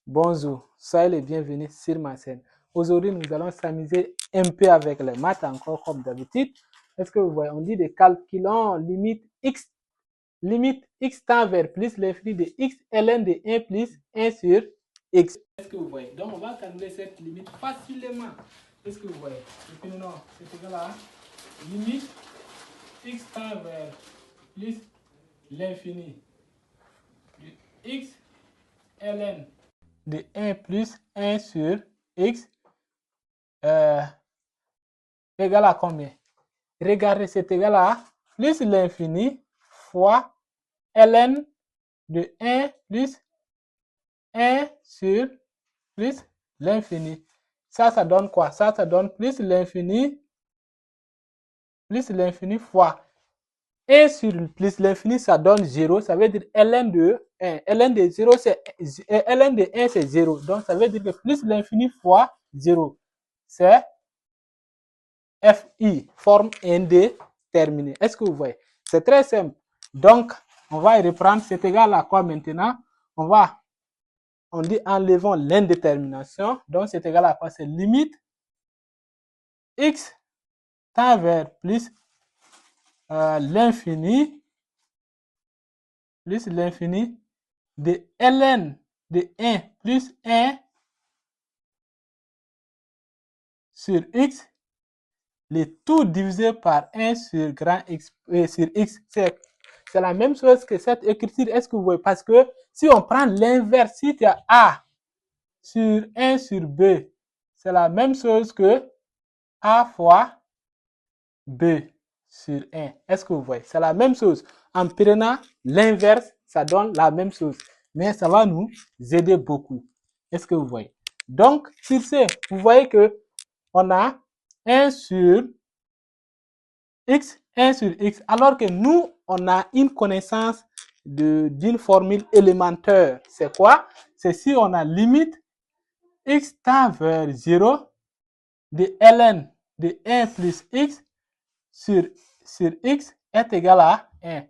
Bonjour, soyez les bienvenus sur ma chaîne. Aujourd'hui, nous allons s'amuser un peu avec les maths, encore comme d'habitude. Est-ce que vous voyez, on dit de calculons limite x tend vers plus l'infini de x ln de 1 plus 1 sur x. Est-ce que vous voyez? Donc, on va calculer cette limite facilement. Est-ce que vous voyez? Et puis, non, c'est égal à limite x tend vers plus l'infini de x ln de 1 plus 1 sur x égale à combien? Regardez, c'est égal à plus l'infini fois ln de 1 plus 1 sur plus l'infini. Ça donne quoi? Ça donne plus l'infini fois 1 sur plus l'infini, ça donne 0. Ça veut dire ln de 1. ln de 0, ln de 1, c'est 0. Donc, ça veut dire que plus l'infini fois 0, c'est FI, forme indéterminée. Est-ce que vous voyez? C'est très simple. Donc, on va y reprendre. C'est égal à quoi maintenant? On dit enlevons l'indétermination. Donc, c'est égal à quoi? C'est limite x tend vers plus l'infini de ln de 1 plus 1 sur x, le tout divisé par 1 sur grand x, sur x. C'est la même chose que cette écriture. Est-ce que vous voyez? Parce que si on prend l'inverse, si tu as a sur 1 sur b, c'est la même chose que a fois b sur 1. Est-ce que vous voyez? C'est la même chose. En prenant l'inverse, ça donne la même chose. Mais ça va nous aider beaucoup. Est-ce que vous voyez? Donc, sur ce, vous voyez que on a 1 sur x, 1 sur x, alors que nous, on a une connaissance d'une formule élémentaire. C'est quoi? C'est si on a limite x tend vers 0 de ln de 1 plus x sur x est égal à 1.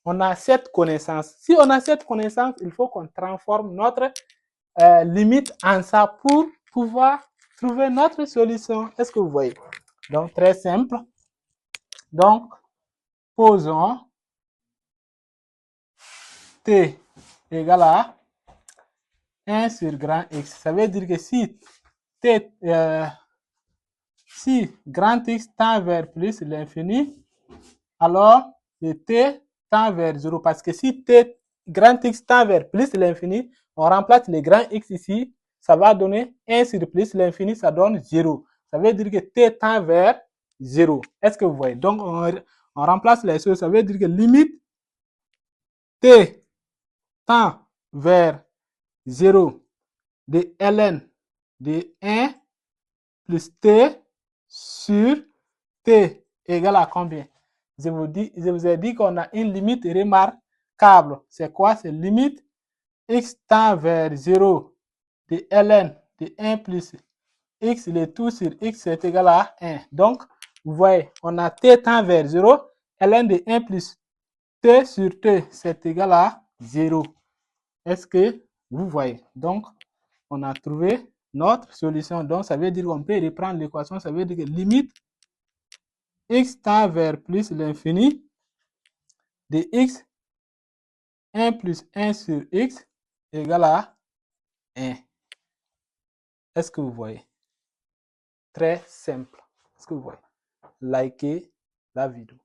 On a cette connaissance. Si on a cette connaissance, il faut qu'on transforme notre limite en ça pour pouvoir trouver notre solution. Est-ce que vous voyez? Donc, très simple. Donc, posons t égale à 1 sur grand X. Ça veut dire que si grand X tend vers plus l'infini, alors le t tend vers 0. Parce que si grand X tend vers plus l'infini, on remplace le grand X ici, ça va donner 1 sur plus l'infini, ça donne 0. Ça veut dire que t tend vers 0. Est-ce que vous voyez? Donc, on remplace les choses. Ça veut dire que limite t tend vers 0 de ln de 1 plus t sur t égale à combien? Je vous ai dit qu'on a une limite remarquable. C'est quoi? C'est limite x tend vers 0 de ln de 1 plus x, le tout sur x est égal à 1. Donc, vous voyez, on a t tend vers 0, ln de 1 plus t sur t, c'est égal à 0. Est-ce que vous voyez? Donc, on a trouvé notre solution. Donc, ça veut dire qu'on peut reprendre l'équation. Ça veut dire que limite x tend vers plus l'infini de x 1 plus 1 sur x égale à 1. Est-ce que vous voyez? Très simple. Est-ce que vous voyez? Likez la vidéo.